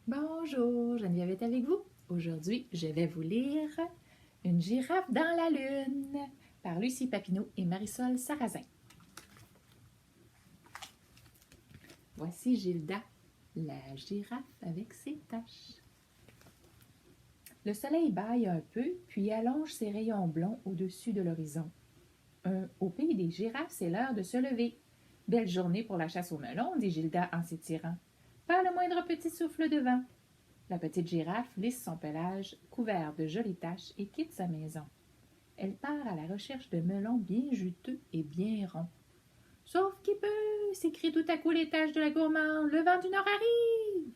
Bonjour, Geneviève est avec vous. Aujourd'hui, je vais vous lire Une girafe dans la lune par Lucie Papineau et Marisol Sarrazin. Voici Gilda, la girafe avec ses taches. Le soleil bâille un peu, puis allonge ses rayons blonds au-dessus de l'horizon. Au pays des girafes, c'est l'heure de se lever. Belle journée pour la chasse au melon, dit Gilda en s'étirant. Pas le moindre petit souffle de vent. La petite girafe lisse son pelage couvert de jolies taches et quitte sa maison. Elle part à la recherche de melons bien juteux et bien ronds. Sauf qui peut, s'écrie tout à coup les taches de la gourmande, le vent du nord arrive.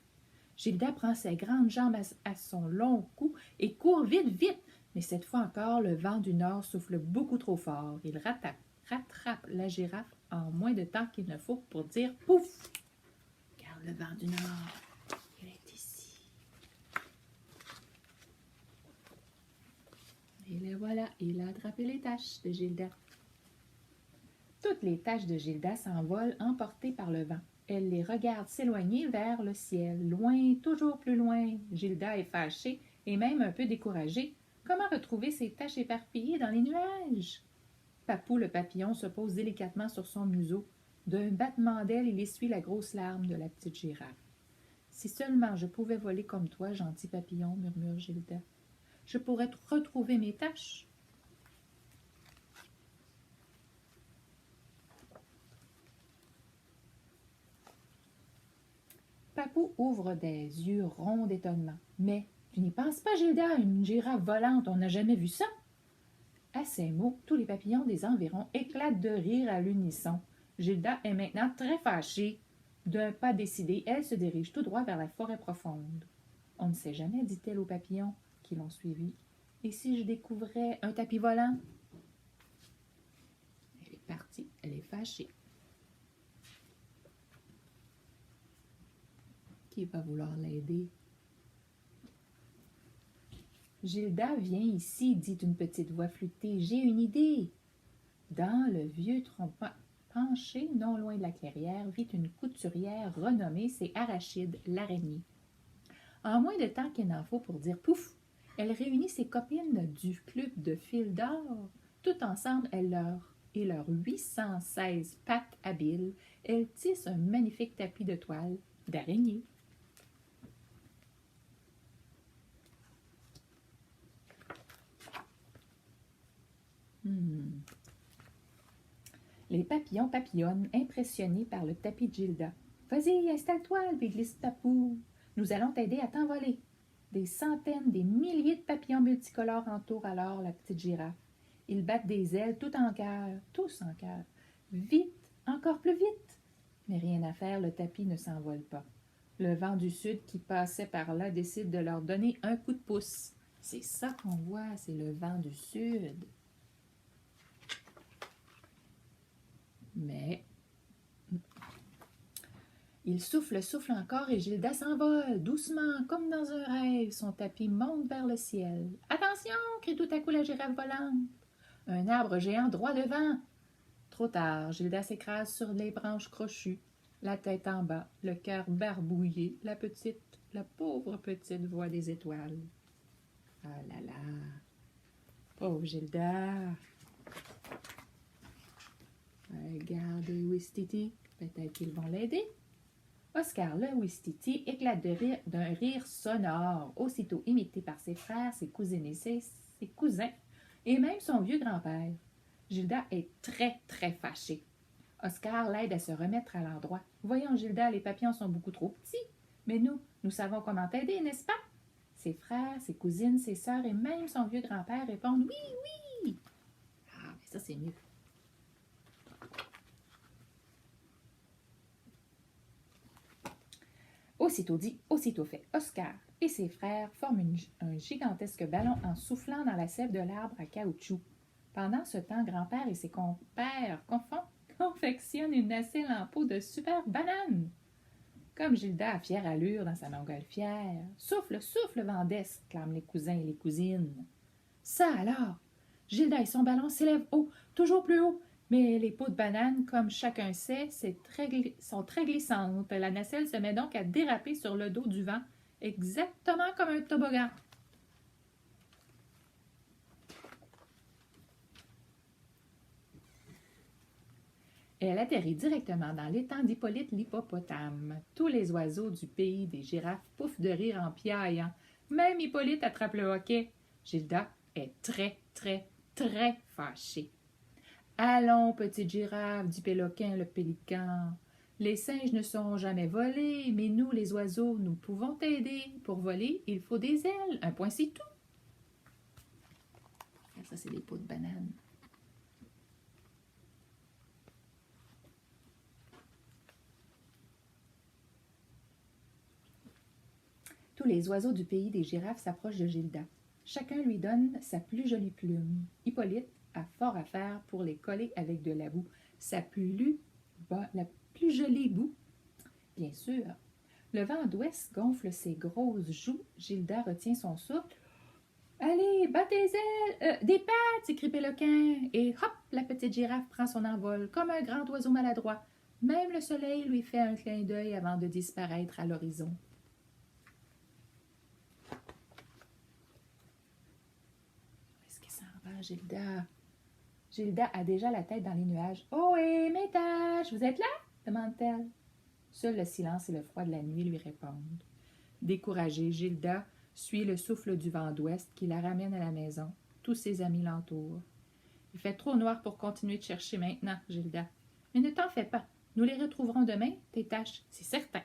Gilda prend ses grandes jambes à son long cou et court vite, vite. Mais cette fois encore, le vent du nord souffle beaucoup trop fort. Il rattrape la girafe en moins de temps qu'il ne faut pour dire pouf! Regarde le vent du nord, il est ici. Et le voilà, il a attrapé les taches de Gilda. Toutes les taches de Gilda s'envolent emportées par le vent. Elle les regarde s'éloigner vers le ciel, loin, toujours plus loin. Gilda est fâchée et même un peu découragée. Comment retrouver ces taches éparpillées dans les nuages? Papou le papillon se pose délicatement sur son museau. D'un battement d'aile, il essuie la grosse larme de la petite girafe. Si seulement je pouvais voler comme toi, gentil papillon, murmure Gilda. Je pourrais retrouver mes taches. Papou ouvre des yeux ronds d'étonnement. Mais tu n'y penses pas, Gilda, une girafe volante, on n'a jamais vu ça. À ces mots, tous les papillons des environs éclatent de rire à l'unisson. Gilda est maintenant très fâchée. D'un pas décidé, elle se dirige tout droit vers la forêt profonde. On ne sait jamais, dit-elle aux papillons qui l'ont suivie. Et si je découvrais un tapis volant? Elle est partie, elle est fâchée. Qui va vouloir l'aider? Gilda, viens ici, dit une petite voix flûtée. J'ai une idée. Dans le vieux tronc penché, non loin de la clairière, vit une couturière renommée, c'est Arachide, l'araignée. En moins de temps qu'il n'en faut pour dire pouf, elle réunit ses copines du club de fil d'or. Tout ensemble, et leurs 816 pattes habiles, elles tissent un magnifique tapis de toile d'araignée. Les papillons papillonnent, impressionnés par le tapis de Gilda. Vas-y, installe-toi, lui glisse Papou. Nous allons t'aider à t'envoler. Des centaines, des milliers de papillons multicolores entourent alors la petite girafe. Ils battent des ailes tout en cœur, tous en cœur. Vite, encore plus vite. Mais rien à faire, le tapis ne s'envole pas. Le vent du sud qui passait par là décide de leur donner un coup de pouce. C'est ça qu'on voit, c'est le vent du sud. Mais il souffle encore et Gilda s'envole, doucement, comme dans un rêve. Son tapis monte vers le ciel. Attention, crie tout à coup la girafe volante. Un arbre géant droit devant. Trop tard, Gilda s'écrase sur les branches crochues, la tête en bas, le cœur barbouillé, la pauvre petite voix des étoiles. Ah là là, pauvre Gilda. Regardez Ouistiti, peut-être qu'ils vont l'aider. Oscar le Ouistiti éclate d'un rire sonore, aussitôt imité par ses frères, ses cousines et ses cousins, et même son vieux grand-père. Gilda est très, très fâchée. Oscar l'aide à se remettre à l'endroit. Voyons, Gilda, les papillons sont beaucoup trop petits. Mais nous savons comment t'aider, n'est-ce pas? Ses frères, ses cousines, ses sœurs et même son vieux grand-père répondent oui, oui. Ah, mais ça, c'est mieux. Aussitôt dit, aussitôt fait. Oscar et ses frères forment un gigantesque ballon en soufflant dans la sève de l'arbre à caoutchouc. Pendant ce temps, grand-père et ses compères confectionnent une nacelle en peau de super banane. Comme Gilda a fière allure dans sa montgolfière. Souffle, souffle, Vendès, clament les cousins et les cousines. Ça alors! Gilda et son ballon s'élèvent haut, toujours plus haut. Mais les peaux de banane, comme chacun sait, sont très glissantes. La nacelle se met donc à déraper sur le dos du vent exactement comme un toboggan. Elle atterrit directement dans l'étang d'Hippolyte l'hippopotame. Tous les oiseaux du pays des girafes pouffent de rire en piaillant. Même Hippolyte attrape le hoquet. Gilda est très, très, très fâchée. Allons, petite girafe, dit Péloquin le pélican. Les singes ne sont jamais volés, mais nous, les oiseaux, nous pouvons t'aider. Pour voler, il faut des ailes. Un point, c'est tout. Ça, c'est des peaux de banane. Tous les oiseaux du pays des girafes s'approchent de Gilda. Chacun lui donne sa plus jolie plume. Hippolyte a fort à faire pour les coller avec de la boue. La plus jolie boue, bien sûr. Le vent d'ouest gonfle ses grosses joues. Gilda retient son souffle. Allez, bat tes ailes, des pattes, s'écrie Péloquin. Et hop, la petite girafe prend son envol comme un grand oiseau maladroit. Même le soleil lui fait un clin d'œil avant de disparaître à l'horizon. Gilda. Gilda a déjà la tête dans les nuages. « Oh, et mes tâches, vous êtes là? » demande-t-elle. Seul le silence et le froid de la nuit lui répondent. Découragée, Gilda suit le souffle du vent d'ouest qui la ramène à la maison. Tous ses amis l'entourent. « Il fait trop noir pour continuer de chercher maintenant, Gilda. Mais ne t'en fais pas. Nous les retrouverons demain, tes tâches, c'est certain. »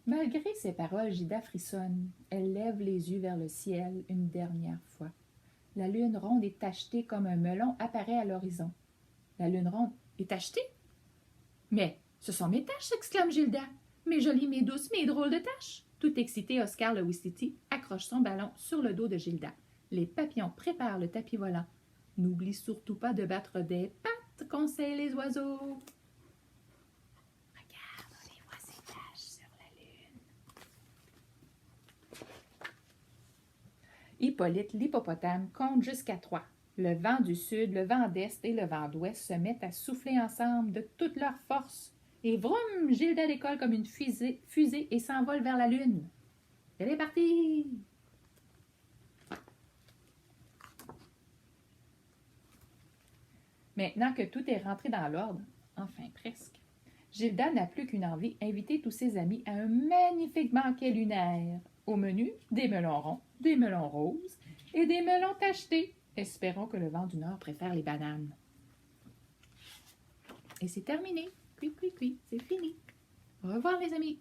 Malgré ces paroles, Gilda frissonne. Elle lève les yeux vers le ciel une dernière fois. La lune ronde et tachetée comme un melon apparaît à l'horizon. La lune ronde est tachetée? Mais ce sont mes taches, s'exclame Gilda. Mes jolies, mes douces, mes drôles de taches. Tout excité, Oscar le Ouistiti accroche son ballon sur le dos de Gilda. Les papillons préparent le tapis volant. N'oublie surtout pas de battre des pattes, conseillent les oiseaux. Hippolyte l'hippopotame compte jusqu'à 3. Le vent du sud, le vent d'est et le vent d'ouest se mettent à souffler ensemble de toute leur force. Et vroom, Gilda décolle comme une fusée et s'envole vers la lune. Elle est partie! Maintenant que tout est rentré dans l'ordre, enfin presque, Gilda n'a plus qu'une envie, inviter tous ses amis à un magnifique banquet lunaire. Au menu, des melons ronds, des melons roses et des melons tachetés. Espérons que le vent du Nord préfère les bananes. Et c'est terminé. C'est fini. Au revoir les amis.